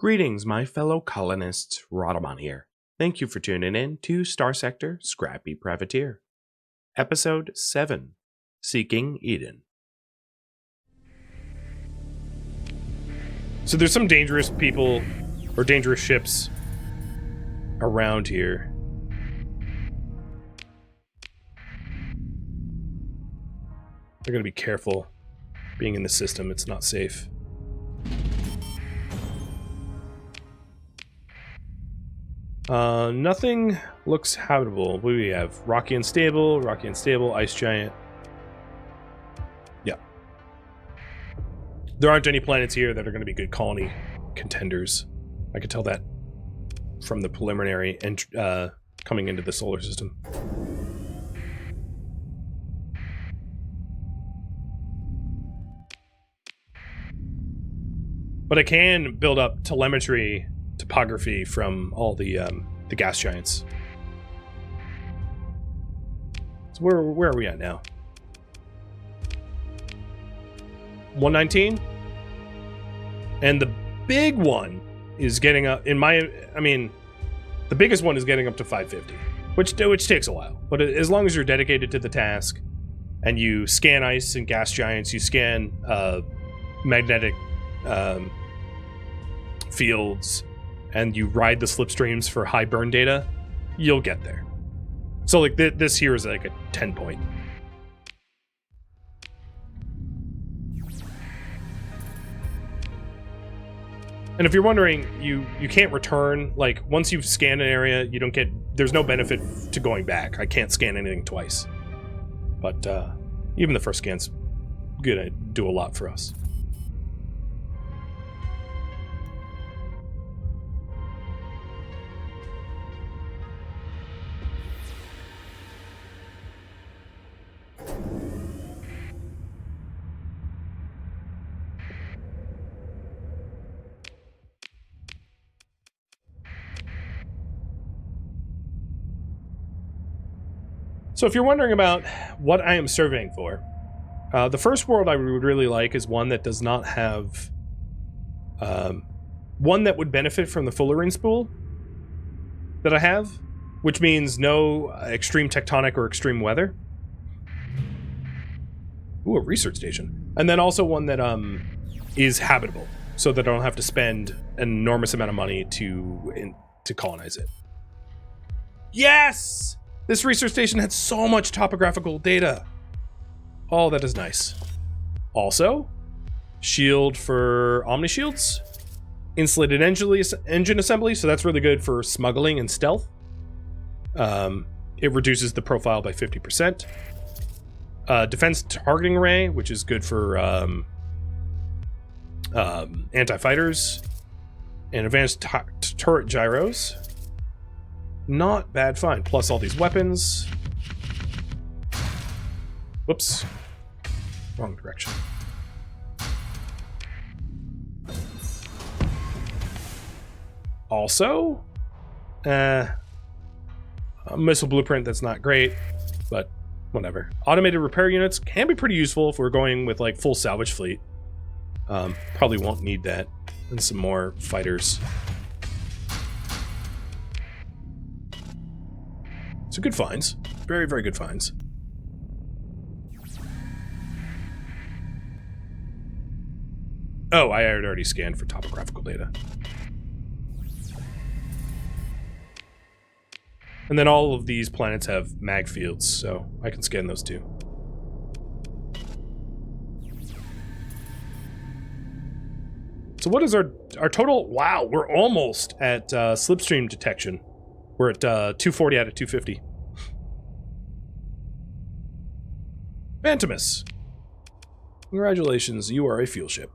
Greetings, my fellow colonists. Rhadamant here. Thank you for tuning in to Starsector Scrappy Privateer. Episode 7, Seeking Eden. So there's some dangerous people, or dangerous ships, around here. They're gonna be careful being in the system, it's not safe. Nothing looks habitable. What do we have? Rocky and stable, ice giant. Yeah. There aren't any planets here that are going to be good colony contenders. I could tell that from the preliminary coming into the solar system. But I can build up telemetry topography from all the gas giants. So where are we at now? 119? And the big one is getting up the biggest one is getting up to 550, which takes a while. But as long as you're dedicated to the task and you scan ice and gas giants, you scan magnetic fields, and you ride the slipstreams for high burn data, you'll get there. So like this here is like a 10 point. And if you're wondering, you can't return, like once you've scanned an area, there's no benefit to going back. I can't scan anything twice. But even the first scan's gonna do a lot for us. So if you're wondering about what I am surveying for, the first world I would really like is one that does not have... one that would benefit from the fullerene spool that I have, which means no extreme tectonic or extreme weather. Ooh, a research station. And then also one that is habitable, so that I don't have to spend an enormous amount of money to colonize it. Yes! This research station had so much topographical data. Oh, that is nice. Also, shield for Omni shields, insulated engine assembly, so that's really good for smuggling and stealth. It reduces the profile by 50%. Defense targeting array, which is good for anti-fighters, and advanced turret gyros. Not bad find. Plus all these weapons. Whoops. Wrong direction. Also, a missile blueprint that's not great, but whatever. Automated repair units can be pretty useful if we're going with like full salvage fleet. Probably won't need that. And some more fighters. So good finds. Very, very good finds. Oh, I had already scanned for topographical data. And then all of these planets have mag fields, so I can scan those too. So what is our total? Wow, we're almost at slipstream detection. We're at 240 out of 250. Phantomus. Congratulations, you are a fuel ship.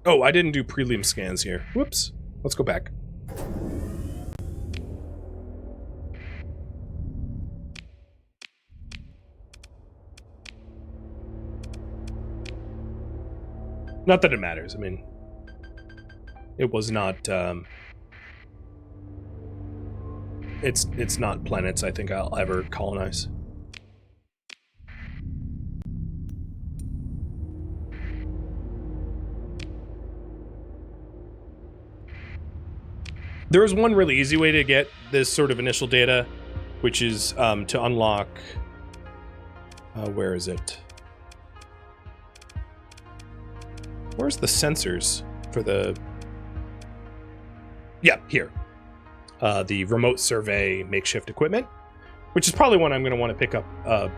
Oh, I didn't do prelim scans here. Whoops. Let's go back. Not that it matters. I mean, it was not it's not planets I think I'll ever colonize. There is one really easy way to get this sort of initial data, which is to unlock... where is it? Where's the sensors for the... Yeah, here. The remote survey makeshift equipment, which is probably one I'm going to want to pick up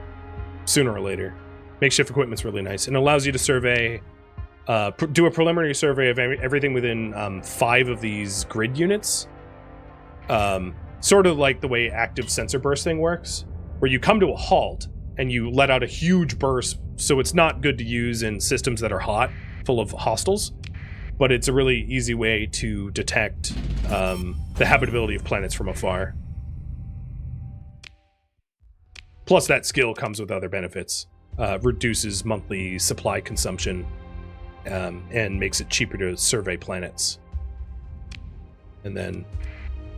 sooner or later. Makeshift equipment's really nice, and allows you to survey... do a preliminary survey of everything within 5 of these grid units. Sort of like the way active sensor bursting works, where you come to a halt and you let out a huge burst, so it's not good to use in systems that are hot, full of hostiles, but it's a really easy way to detect the habitability of planets from afar. Plus, that skill comes with other benefits. Reduces monthly supply consumption, and makes it cheaper to survey planets. And then,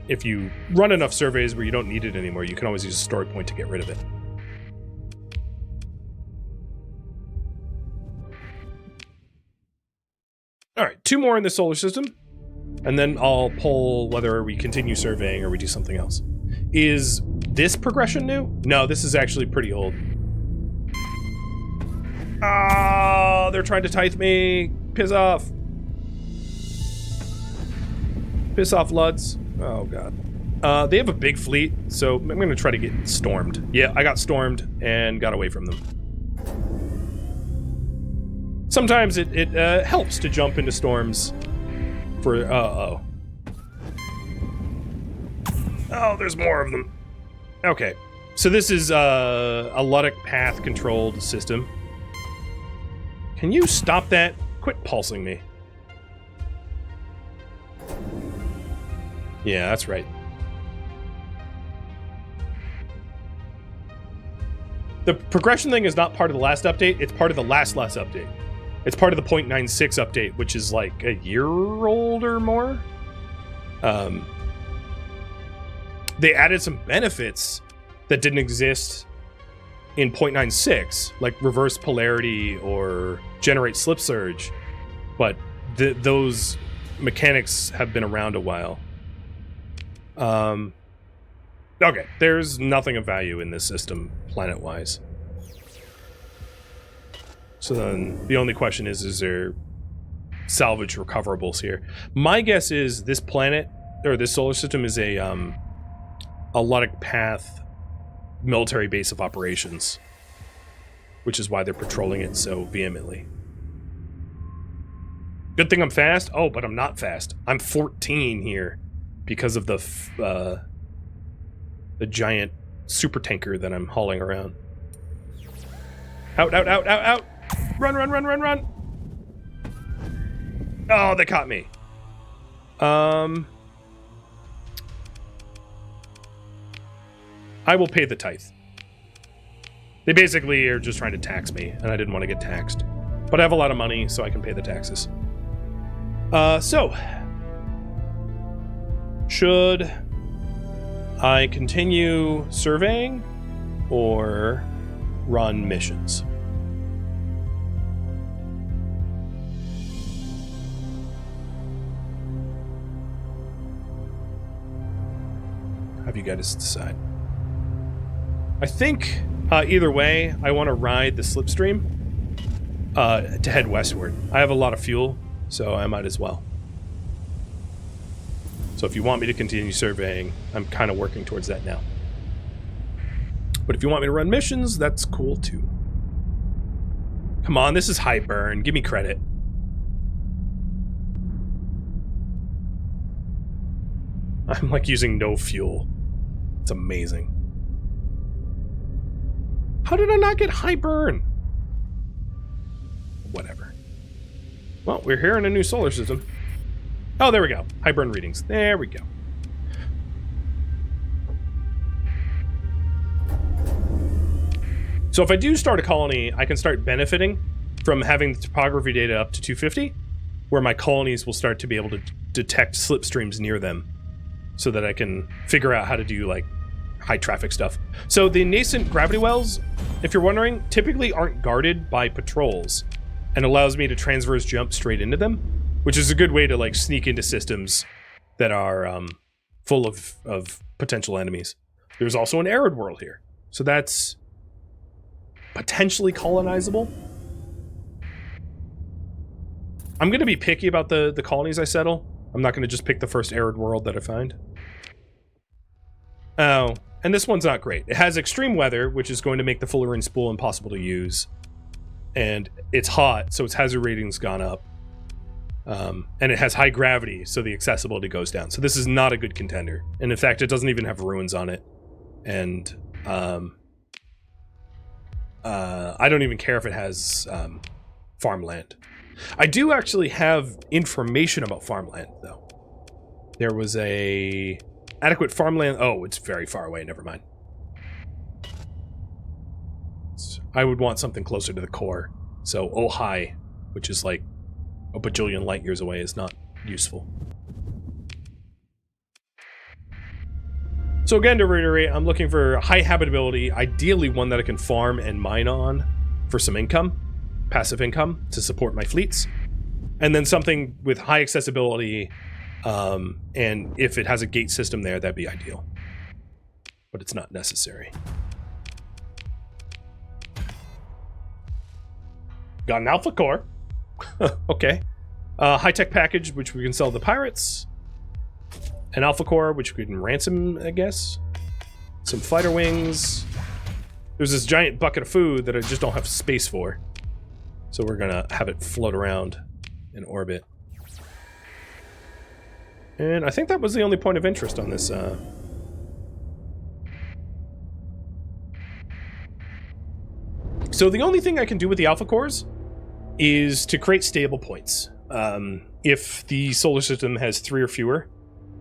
if you run enough surveys where you don't need it anymore, you can always use a story point to get rid of it. Alright, 2 more in the solar system, and then I'll pull whether we continue surveying or we do something else. Is this progression new? No, this is actually pretty old. Ah, they're trying to tithe me. Piss off. Piss off, Luds. Oh, God. They have a big fleet, so I'm going to try to get stormed. Yeah, I got stormed and got away from them. Sometimes it helps to jump into storms for... Uh-oh. Oh, there's more of them. Okay. So this is a Ludic path-controlled system. Can you stop that? Quit pulsing me. Yeah, that's right. The progression thing is not part of the last update, it's part of the last update. It's part of the 0.96 update, which is like a year old or more. They added some benefits that didn't exist in 0.96, like reverse polarity or generate slip surge, but those mechanics have been around a while. Okay, there's nothing of value in this system, planet-wise. So then the only question is there salvage recoverables here? My guess is this planet, or this solar system, is a Ludic path military base of operations, which is why they're patrolling it so vehemently. Good thing I'm fast? Oh, but I'm not fast. I'm 14 here because of the giant super tanker that I'm hauling around. Out, out, out, out, out! Run, run, run, run, run! Oh, they caught me. I will pay the tithe. They basically are just trying to tax me, and I didn't want to get taxed. But I have a lot of money, so I can pay the taxes. So, should I continue surveying or run missions? Have you guys decide? I think either way, I want to ride the slipstream to head westward. I have a lot of fuel, so I might as well. So if you want me to continue surveying, I'm kind of working towards that now. But if you want me to run missions, that's cool too. Come on, this is high burn. Give me credit. I'm like using no fuel. It's amazing. How did I not get high burn? Whatever. Well, we're here in a new solar system. Oh, there we go. High burn readings. There we go. So if I do start a colony, I can start benefiting from having the topography data up to 250, where my colonies will start to be able to detect slipstreams near them. so that I can figure out how to do like high traffic stuff. So the nascent gravity wells, if you're wondering, typically aren't guarded by patrols, and allows me to transverse jump straight into them, which is a good way to like sneak into systems that are full of potential enemies. There's also an arid world here, so that's potentially colonizable. I'm going to be picky about the colonies I settle. I'm not going to just pick the first arid world that I find. Oh, and this one's not great. It has extreme weather, which is going to make the Fullerene spool impossible to use. And it's hot, so its hazard rating's gone up. And it has high gravity, so the accessibility goes down. So this is not a good contender. And in fact, it doesn't even have ruins on it. And I don't even care if it has farmland. I do actually have information about farmland, though. There was a adequate farmland. Oh, it's very far away. Never mind. I would want something closer to the core. So Ojai, which is like a bajillion light years away, is not useful. So again, to reiterate, I'm looking for high habitability, ideally one that I can farm and mine on for some income, passive income, to support my fleets. And then something with high accessibility, and if it has a gate system there, that'd be ideal. But it's not necessary. Got an alpha core. Okay. High-tech package, which we can sell to pirates. An alpha core, which we can ransom, I guess. Some fighter wings. There's this giant bucket of food that I just don't have space for. So we're gonna have it float around in orbit. And I think that was the only point of interest on this. So the only thing I can do with the alpha cores is to create stable points. If the solar system has 3 or fewer,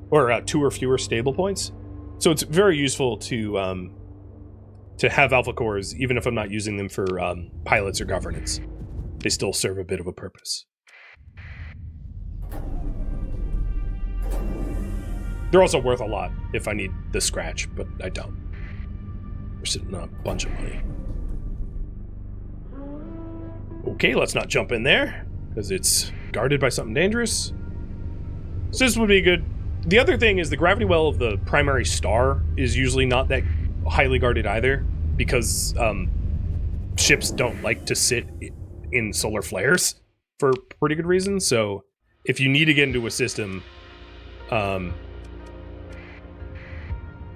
or 2 or fewer stable points. So it's very useful to have alpha cores, even if I'm not using them for pilots or governance. They still serve a bit of a purpose. They're also worth a lot if I need the scratch, but I don't. We're sitting on a bunch of money. Okay, let's not jump in there, because it's guarded by something dangerous. So this would be good. The other thing is the gravity well of the primary star is usually not that highly guarded either, because ships don't like to sit in solar flares for pretty good reasons. So if you need to get into a system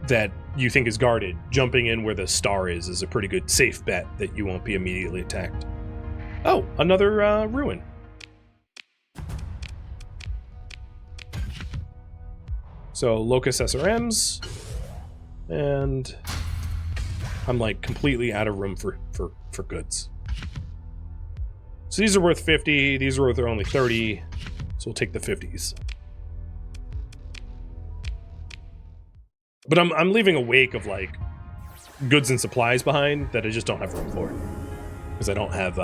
that you think is guarded, jumping in where the star is a pretty good safe bet that you won't be immediately attacked. Oh, another ruin. So Locus SRMs, and I'm like completely out of room for goods. So these are worth 50, these are worth only 30, so we'll take the 50s. But I'm leaving a wake of like goods and supplies behind that I just don't have room for, because I don't have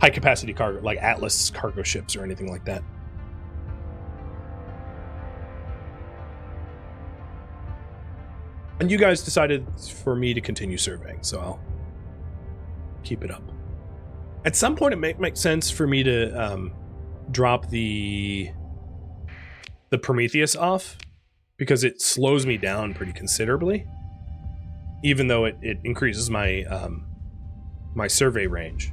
high capacity cargo like Atlas cargo ships or anything like that. And you guys decided for me to continue surveying, so I'll keep it up. At some point, it makes sense for me to drop the Prometheus off, because it slows me down pretty considerably, even though it increases my my survey range.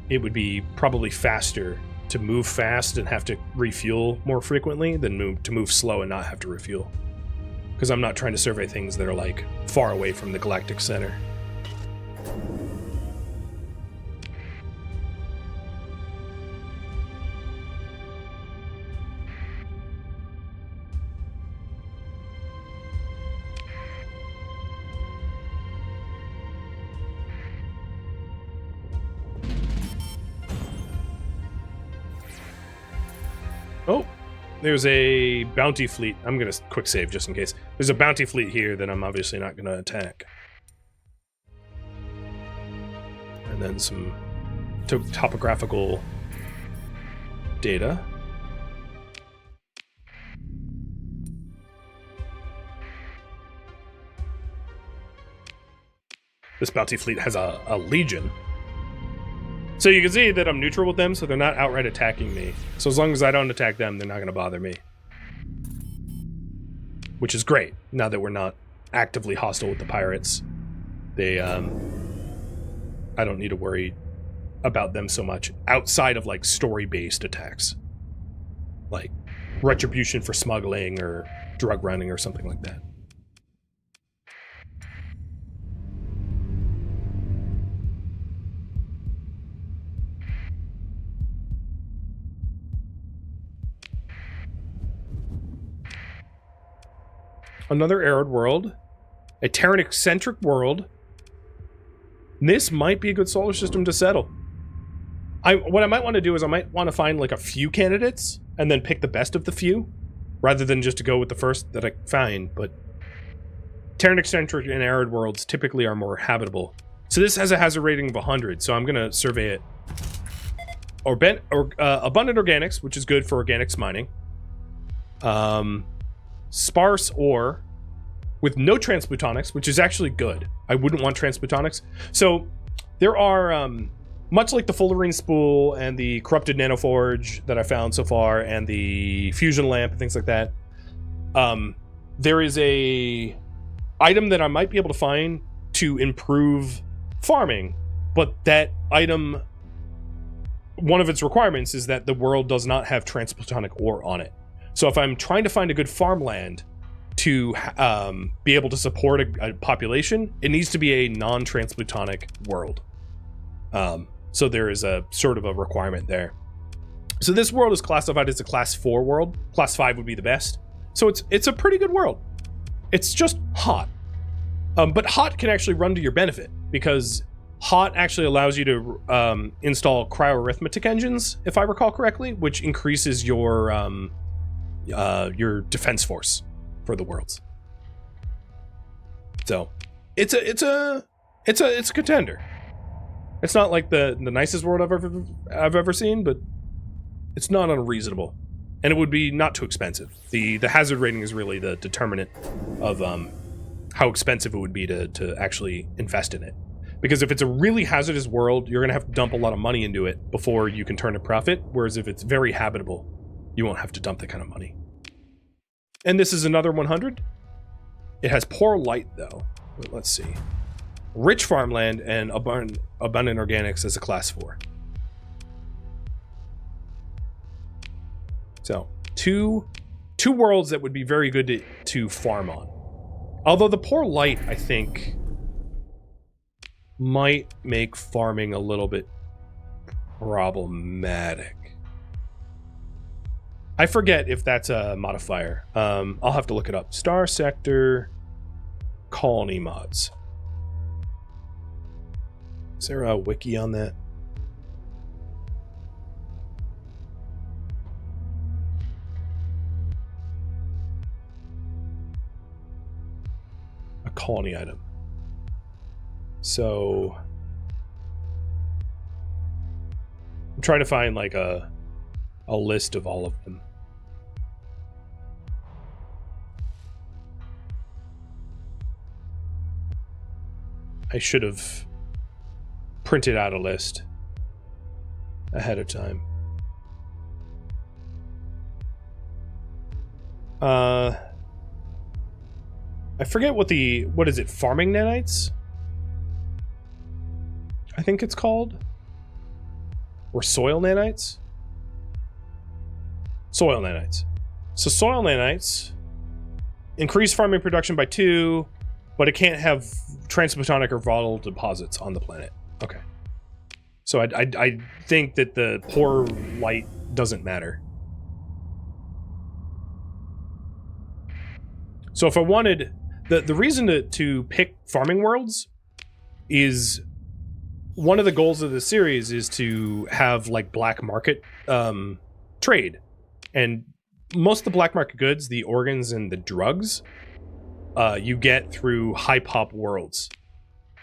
It would be probably faster to move fast and have to refuel more frequently than to move slow and not have to refuel. Because I'm not trying to survey things that are like far away from the galactic center. Oh, there's a bounty fleet. I'm going to quick save just in case. There's a bounty fleet here that I'm obviously not going to attack. And then some topographical data. This bounty fleet has a legion. So you can see that I'm neutral with them, so they're not outright attacking me. So as long as I don't attack them, they're not going to bother me. Which is great, now that we're not actively hostile with the pirates. They, I don't need to worry about them so much outside of, like, story-based attacks. Like, retribution for smuggling or drug running or something like that. Another arid world. A Terran-eccentric world. This might be a good solar system to settle. What I might want to do is I might want to find like a few candidates and then pick the best of the few, rather than just to go with the first that I find. But Terran-eccentric and arid worlds typically are more habitable. So this has a hazard rating of 100, so I'm going to survey it. Abundant organics, which is good for organics mining. Sparse ore with no transplutonics, which is actually good. I wouldn't want transplutonics. So there are, much like the fullerene spool and the corrupted nanoforge that I found so far, and the fusion lamp and things like that, there is a item that I might be able to find to improve farming, but that item, one of its requirements is that the world does not have transplutonic ore on it. So if I'm trying to find a good farmland to be able to support a population, it needs to be a non-transplutonic world. So there is a sort of a requirement there. So this world is classified as a class 4 world. Class 5 would be the best. So it's a pretty good world. It's just hot. But hot can actually run to your benefit, because hot actually allows you to install cryo-arithmetic engines, if I recall correctly, which increases your defense force for the worlds. So it's a contender. It's not like the nicest world I've ever seen, but it's not unreasonable, and it would be not too expensive. The hazard rating is really the determinant of how expensive it would be to actually invest in it. Because if it's a really hazardous world, you're gonna have to dump a lot of money into it before you can turn a profit. Whereas if it's very habitable, you won't have to dump that kind of money. And this is another 100. It has poor light though. Let's see. Rich farmland and abundant organics as a class 4. So two worlds that would be very good to farm on. Although the poor light, I think, might make farming a little bit problematic. I forget if that's a modifier. I'll have to look it up. Starsector colony mods. Is there a wiki on that? A colony item. So I'm trying to find like a list of all of them. I should have printed out a list ahead of time. I forget what is it, farming nanites? I think it's called. Or soil nanites? Soil nanites. So soil nanites increase farming production by 2, but it can't have transplutonic or volatile deposits on the planet. Okay. So I think that the poor light doesn't matter. So if I wanted... The reason to pick farming worlds is... One of the goals of the series is to have, like, black market trade. And most of the black market goods, the organs and the drugs, you get through high pop worlds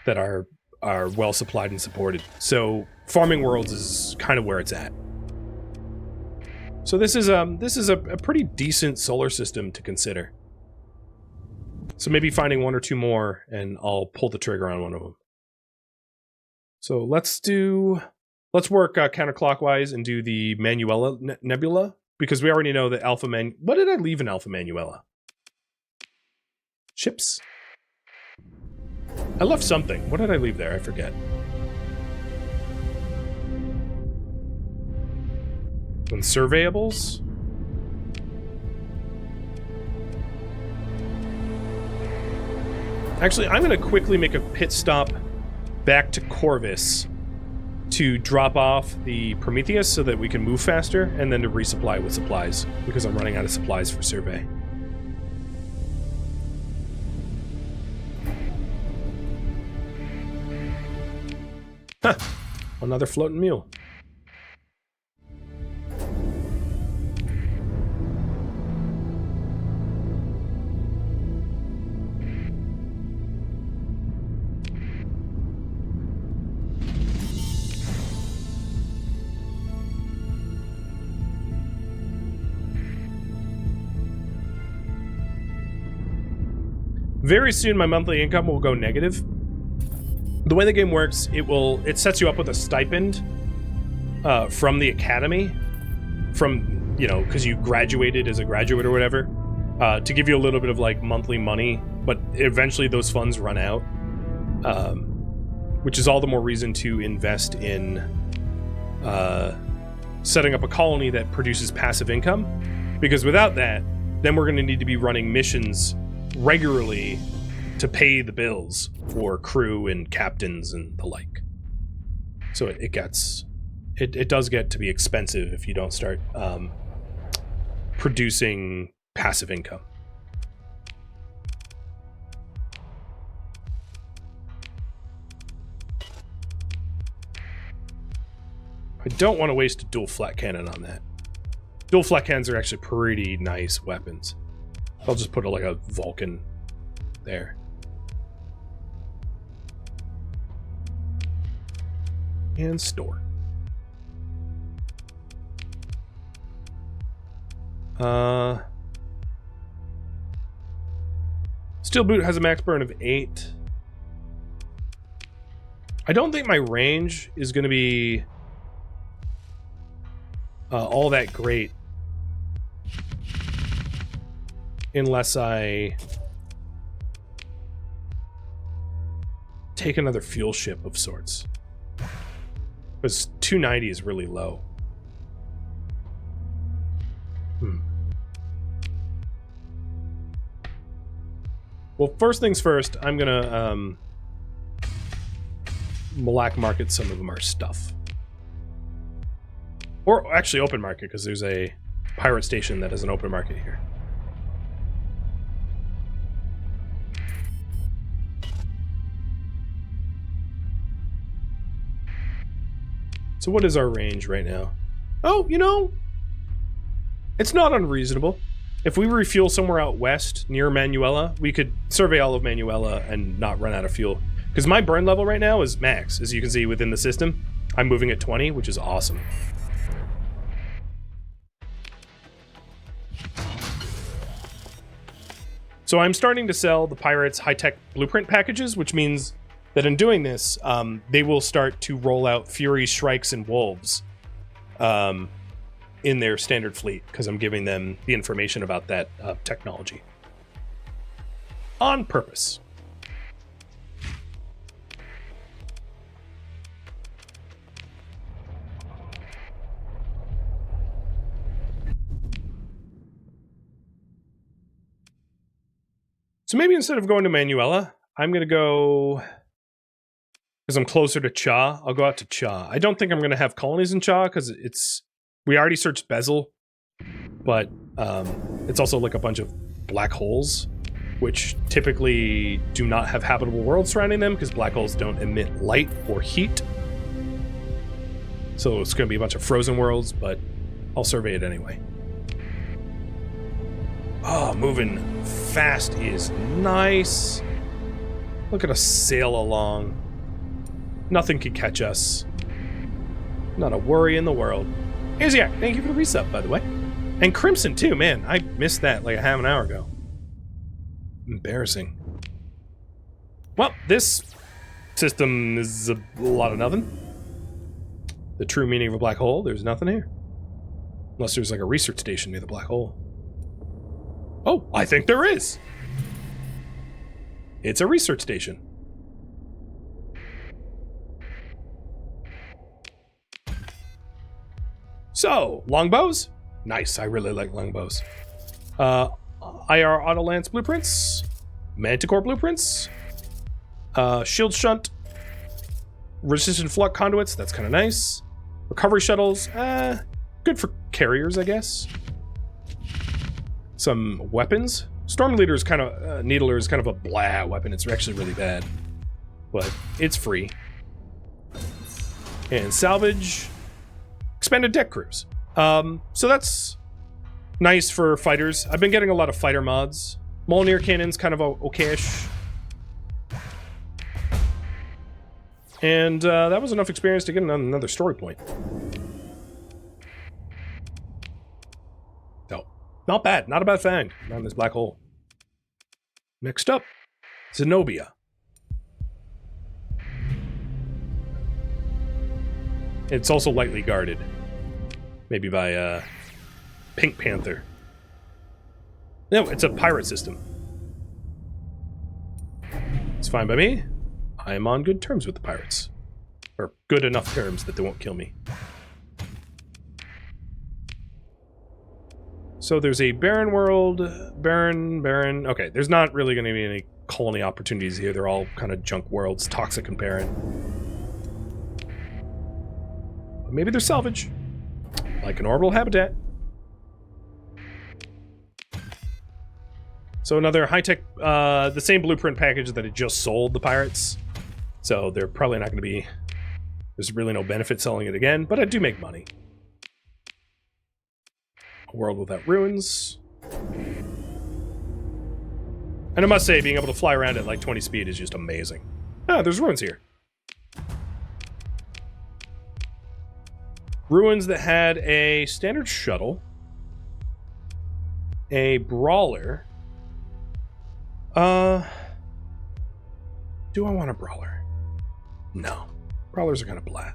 that are well supplied and supported. So farming worlds is kind of where it's at. So this is a pretty decent solar system to consider. So maybe finding 1 or 2 more, and I'll pull the trigger on one of them. So let's work counterclockwise and do the Manuela Nebula, because we already know that Alpha Man. What did I leave in Alpha Manuela? Ships? I left something. What did I leave there? I forget. And surveyables? Actually, I'm going to quickly make a pit stop back to Corvus to drop off the Prometheus so that we can move faster, and then to resupply with supplies, because I'm running out of supplies for survey. Huh. Another floating mule. Very soon my monthly income will go negative. The way the game works, it sets you up with a stipend from the academy, from, you know, because you graduated as a graduate or whatever, to give you a little bit of like monthly money, but eventually those funds run out, which is all the more reason to invest in setting up a colony that produces passive income, because without that, then we're going to need to be running missions regularly to pay the bills for crew and captains and the like. So it does get to be expensive if you don't start producing passive income. I don't want to waste a dual flat cannon on that. Dual flat cannons are actually pretty nice weapons. I'll just put like a Vulcan there. And store. Steel boot has a max burn of 8. I don't think my range is going to be all that great unless I take another fuel ship of sorts. Because 290 is really low. Well, first things first, I'm gonna black market some of our stuff. Or actually open market, because there's a pirate station that has an open market here. So what is our range right now? Oh, you know, it's not unreasonable. If we refuel somewhere out west near Manuela, we could survey all of Manuela and not run out of fuel. Because my burn level right now is max, as you can see within the system. I'm moving at 20, which is awesome. So I'm starting to sell the pirates high-tech blueprint packages, which means that in doing this, they will start to roll out Furies, Shrikes, and Wolves in their standard fleet, because I'm giving them the information about that technology. On purpose. So maybe instead of going to Manuela, I'm going to go... because I'm closer to Cha, I'll go out to Cha. I don't think I'm going to have colonies in Cha, because it's... we already searched Bezel, but it's also like a bunch of black holes, which typically do not have habitable worlds surrounding them, because black holes don't emit light or heat. So it's going to be a bunch of frozen worlds, but I'll survey it anyway. Oh, moving fast is nice. Look at us sail along. Nothing could catch us. Not a worry in the world. Asiac, thank you for the resub, by the way. And Crimson, too. Man, I missed that like a half an hour ago. Embarrassing. Well, this system is a lot of nothing. The true meaning of a black hole, there's nothing here. Unless there's like a research station near the black hole. Oh, I think there is. It's a research station. So, longbows? Nice, I really like longbows. IR Auto Lance blueprints. Manticore blueprints. Shield shunt. Resistant flux conduits, that's kind of nice. Recovery shuttles, good for carriers, I guess. Some weapons. Storm Leader is kind of, Needler is kind of a blah weapon. It's actually really bad, but it's free. And salvage. Expanded deck crews. So that's nice for fighters. I've been getting a lot of fighter mods. Molnir cannon's kind of okayish. And that was enough experience to get another story point. No, not bad. Not a bad thing. Not in this black hole. Next up, Zenobia. It's also lightly guarded. Maybe by Pink Panther. No, it's a pirate system. It's fine by me. I am on good terms with the pirates. Or good enough terms that they won't kill me. So there's a barren world. Barren. Okay, there's not really going to be any colony opportunities here. They're all kind of junk worlds, toxic and barren. But maybe there's salvage. Like an orbital habitat. So another high-tech, the same blueprint package that it just sold the pirates. So they're probably not going to be, there's really no benefit selling it again, but I do make money. A world without ruins. And I must say, being able to fly around at like 20 speed is just amazing. Ah, there's ruins here. Ruins that had a standard shuttle, a brawler. Do I want a brawler? No. Brawlers are kind of blah.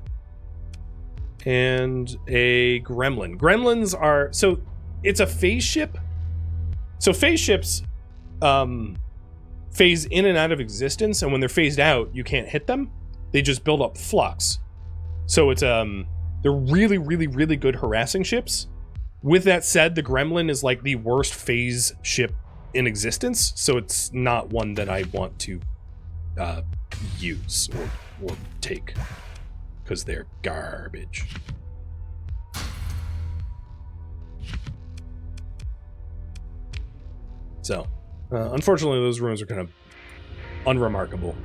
And a gremlin. Gremlins are... So, it's a phase ship. So, phase ships phase in and out of existence, and when they're phased out, you can't hit them. They just build up flux. So, it's... They're really, really, really good harassing ships. With that said, the Gremlin is like the worst phase ship in existence, so it's not one that I want to use or take, because they're garbage. So, unfortunately, those ruins are kind of unremarkable.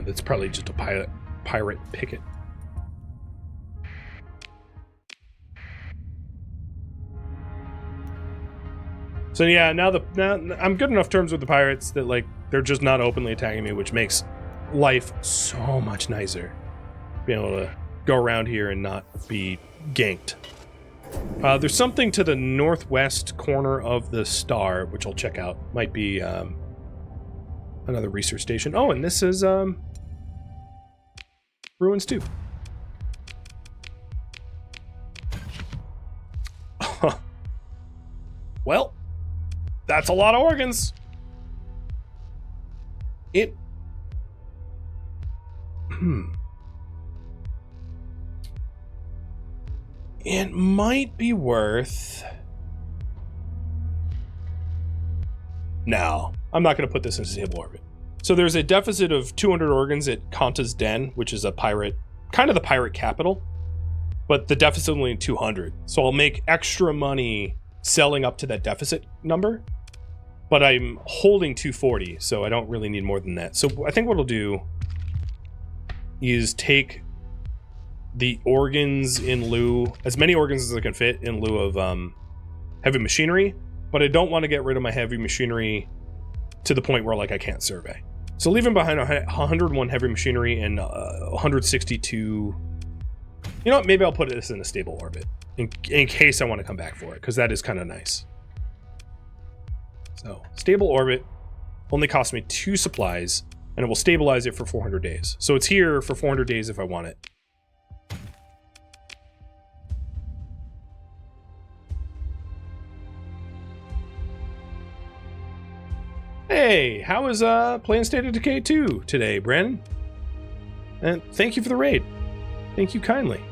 That's probably just a pirate picket. So yeah, now I'm good enough terms with the pirates that like they're just not openly attacking me, which makes life so much nicer. Being able to go around here and not be ganked. There's something to the northwest corner of the star, which I'll check out. Might be another research station. Oh, and this is ruins too. Well, that's a lot of organs. It might be worth... No, I'm not going to put this in stable orbit. So there's a deficit of 200 organs at Kanta's Den, which is a pirate, kind of the pirate capital, but the deficit is only 200. So I'll make extra money selling up to that deficit number, but I'm holding 240, so I don't really need more than that. So I think what I'll do is take the organs in lieu, as many organs as I can fit in lieu of heavy machinery, but I don't want to get rid of my heavy machinery to the point where like I can't survey. So leaving behind 101 heavy machinery and 162... You know what? Maybe I'll put this in a stable orbit in case I want to come back for it, because that is kind of nice. So stable orbit only costs me 2 supplies, and it will stabilize it for 400 days. So it's here for 400 days if I want it. Hey, how is playing State of Decay 2 today, Brandon? And thank you for the raid. Thank you kindly.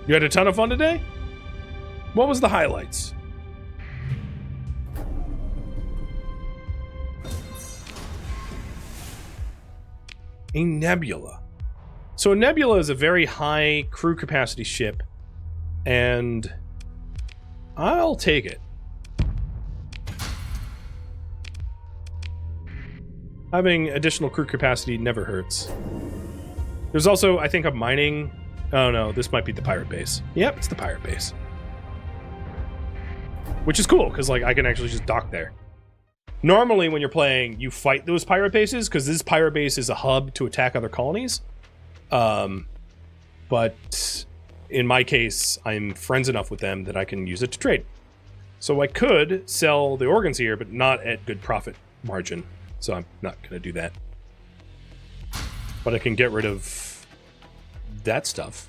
You had a ton of fun today? What was the highlights? A nebula. So a nebula is a very high crew capacity ship, and I'll take it. Having additional crew capacity never hurts. There's also, I think, a mining... Oh no, this might be the pirate base. Yep, it's the pirate base. Which is cool, because like I can actually just dock there. Normally when you're playing, you fight those pirate bases, because this pirate base is a hub to attack other colonies. But in my case, I'm friends enough with them that I can use it to trade. So I could sell the organs here, but not at good profit margin. So I'm not going to do that. But I can get rid of that stuff.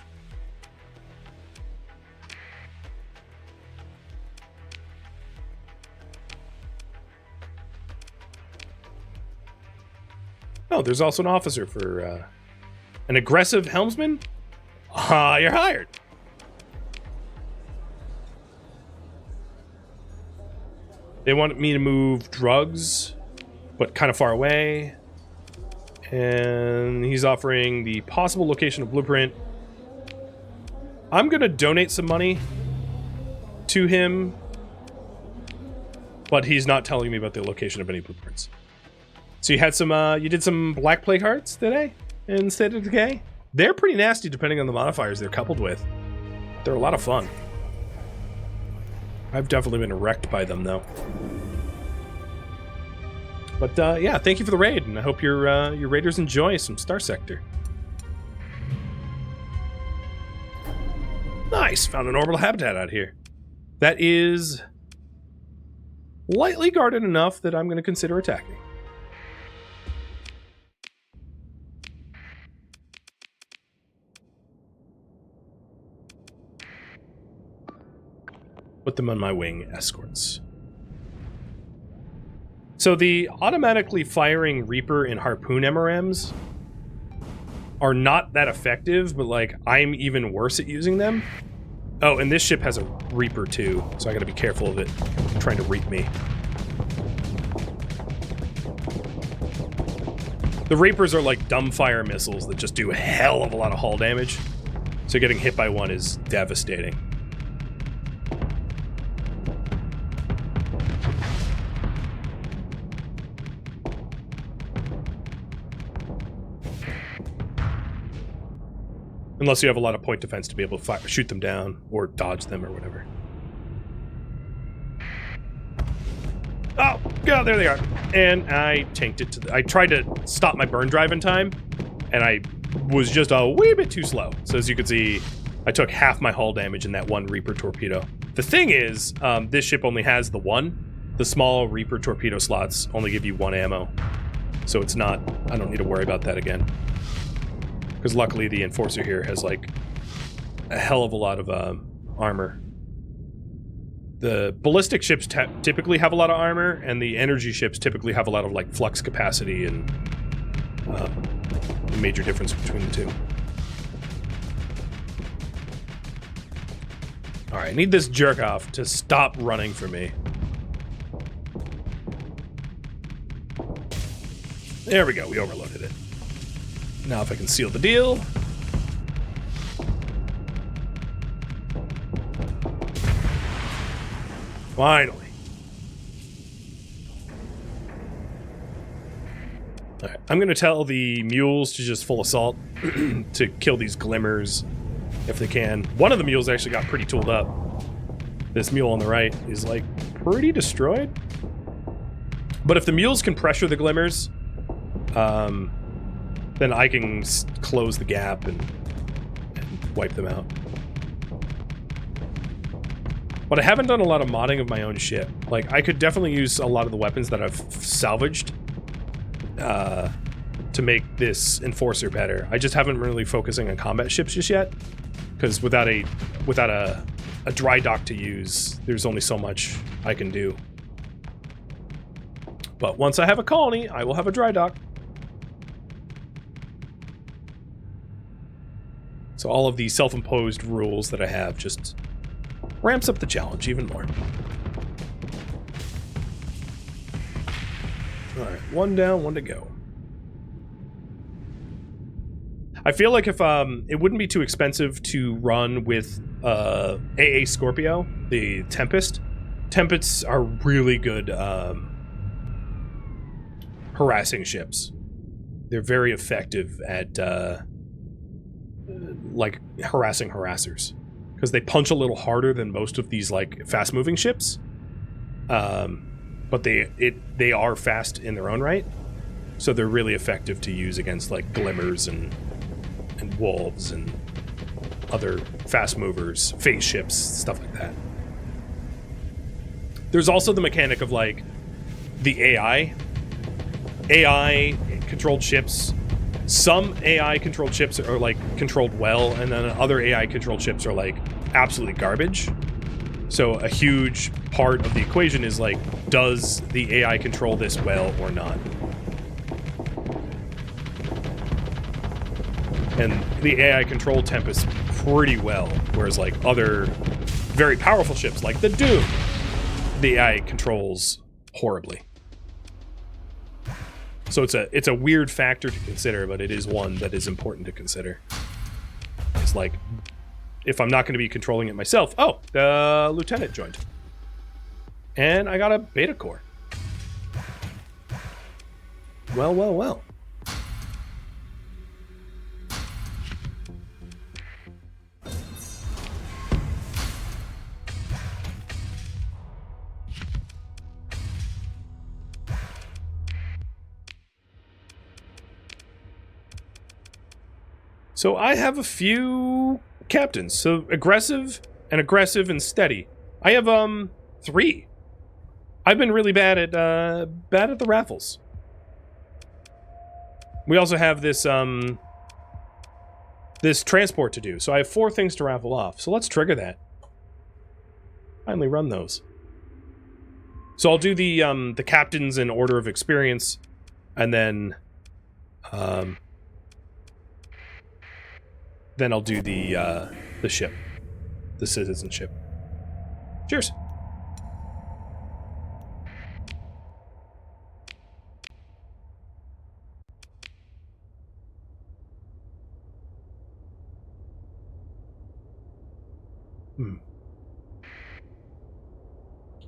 Oh, there's also an officer for an aggressive helmsman. You're hired. They want me to move drugs, but kind of far away. And he's offering the possible location of blueprint. I'm going to donate some money to him, but he's not telling me about the location of any blueprints. So you had some, you did some Black Plague Hearts today in State of Decay? They're pretty nasty depending on the modifiers they're coupled with. They're a lot of fun. I've definitely been wrecked by them, though. But, yeah, thank you for the raid, and I hope your raiders enjoy some Starsector. Nice! Found an orbital habitat out here. That is lightly guarded enough that I'm going to consider attacking. Put them on my wing escorts. So the automatically firing Reaper and Harpoon MRMs are not that effective, but like I'm even worse at using them. Oh, and this ship has a Reaper too, so I gotta be careful of it trying to reap me. The Reapers are like dumbfire missiles that just do a hell of a lot of hull damage. So getting hit by one is devastating. Unless you have a lot of point defense to be able to shoot them down or dodge them or whatever. Oh, God, there they are. And I tanked it to I tried to stop my burn drive in time, and I was just a wee bit too slow. So as you can see, I took half my hull damage in that one Reaper torpedo. The thing is, this ship only has the one. The small Reaper torpedo slots only give you 1 ammo. So it's not, I don't need to worry about that again. Because luckily the Enforcer here has like a hell of a lot of armor. The ballistic ships typically have a lot of armor, and the energy ships typically have a lot of like flux capacity and a major difference between the two. Alright, I need this jerk off to stop running for me. There we go, we overloaded it. Now if I can seal the deal. Finally. Alright, I'm gonna tell the mules to just full assault to kill these glimmers if they can. One of the mules actually got pretty tooled up. This mule on the right is like pretty destroyed. But if the mules can pressure the glimmers, then I can close the gap and wipe them out. But I haven't done a lot of modding of my own ship. Like, I could definitely use a lot of the weapons that I've salvaged to make this Enforcer better. I just haven't really focusing on combat ships just yet, because without a dry dock to use, there's only so much I can do. But once I have a colony, I will have a dry dock. So all of these self-imposed rules that I have just ramps up the challenge even more. Alright, one down, one to go. I feel like if it wouldn't be too expensive to run with AA Scorpio, the Tempest. Tempests are really good harassing ships. They're very effective at like harassing harassers, because they punch a little harder than most of these like fast-moving ships. But they are fast in their own right, so they're really effective to use against like glimmers and wolves and other fast movers, phase ships, stuff like that. There's also the mechanic of like the AI controlled ships. Some AI controlled ships are like controlled well, and then other AI controlled ships are like absolutely garbage. So a huge part of the equation is like, does the AI control this well or not? And the AI control Tempest pretty well, whereas like other very powerful ships like the Doom, the AI controls horribly. So it's a weird factor to consider, but it is one that is important to consider. It's like, if I'm not going to be controlling it myself... Oh, the Lieutenant joined. And I got a Beta Core. Well, well, well. So I have a few captains. So aggressive and steady. I have 3. I've been really bad at the raffles. We also have this this transport to do. So I have 4 things to raffle off. So let's trigger that. Finally run those. So I'll do the captains in order of experience, and then I'll do the ship, the citizenship. Cheers.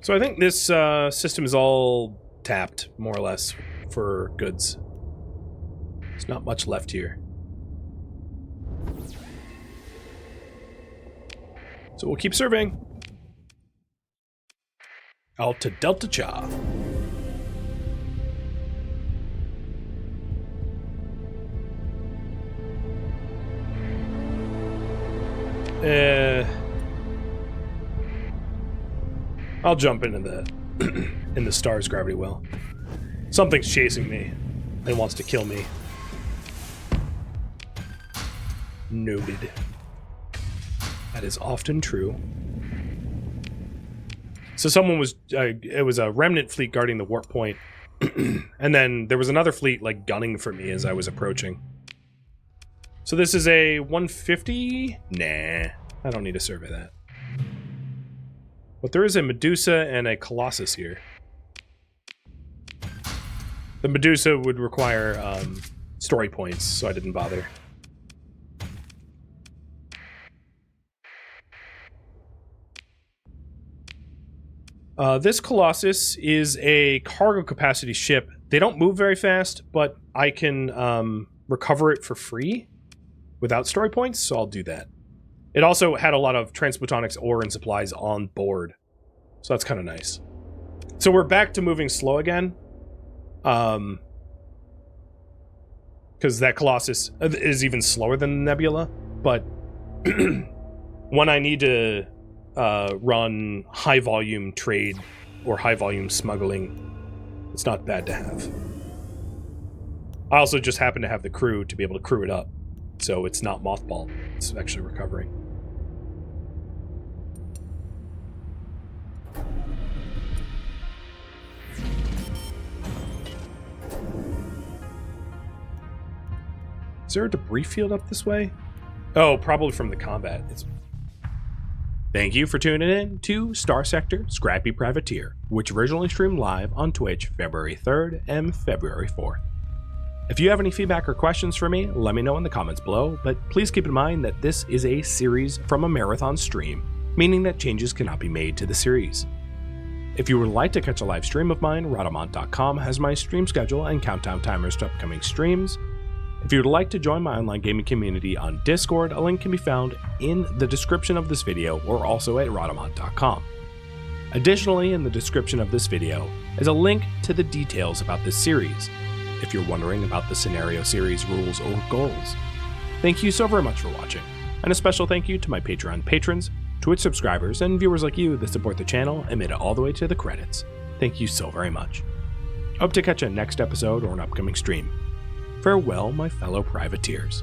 So I think this system is all tapped, more or less, for goods. There's not much left here. So we'll keep surveying. Alta Delta Cha. I'll jump into the in the star's gravity well. Something's chasing me and wants to kill me. Noted. That is often true. So someone was, it was a remnant fleet guarding the warp point, and then there was another fleet like gunning for me as I was approaching. So this is a 150? Nah, I don't need to survey that. But there is a Medusa and a Colossus here. The Medusa would require story points, so I didn't bother. This Colossus is a cargo capacity ship. They don't move very fast, but I can recover it for free without story points, so I'll do that. It also had a lot of transplutonics ore and supplies on board. So that's kind of nice. So we're back to moving slow again. Because that Colossus is even slower than the Nebula. But when I need to run high volume trade or high volume smuggling, it's not bad to have. I also just happen to have the crew to be able to crew it up. So it's not mothballed. It's actually recovering. Is there a debris field up this way? Oh, probably from the combat. Thank you for tuning in to Starsector Scrappy Privateer, which originally streamed live on Twitch February 3rd and February 4th. If you have any feedback or questions for me, let me know in the comments below, but please keep in mind that this is a series from a marathon stream, meaning that changes cannot be made to the series. If you would like to catch a live stream of mine, Rhadamant.com has my stream schedule and countdown timers to upcoming streams. If you would like to join my online gaming community on Discord, a link can be found in the description of this video or also at Rhadamant.com. Additionally, in the description of this video is a link to the details about this series, if you're wondering about the scenario series rules or goals. Thank you so very much for watching, and a special thank you to my Patreon patrons, Twitch subscribers, and viewers like you that support the channel and made it all the way to the credits. Thank you so very much. Hope to catch you next episode or an upcoming stream. Farewell, my fellow privateers.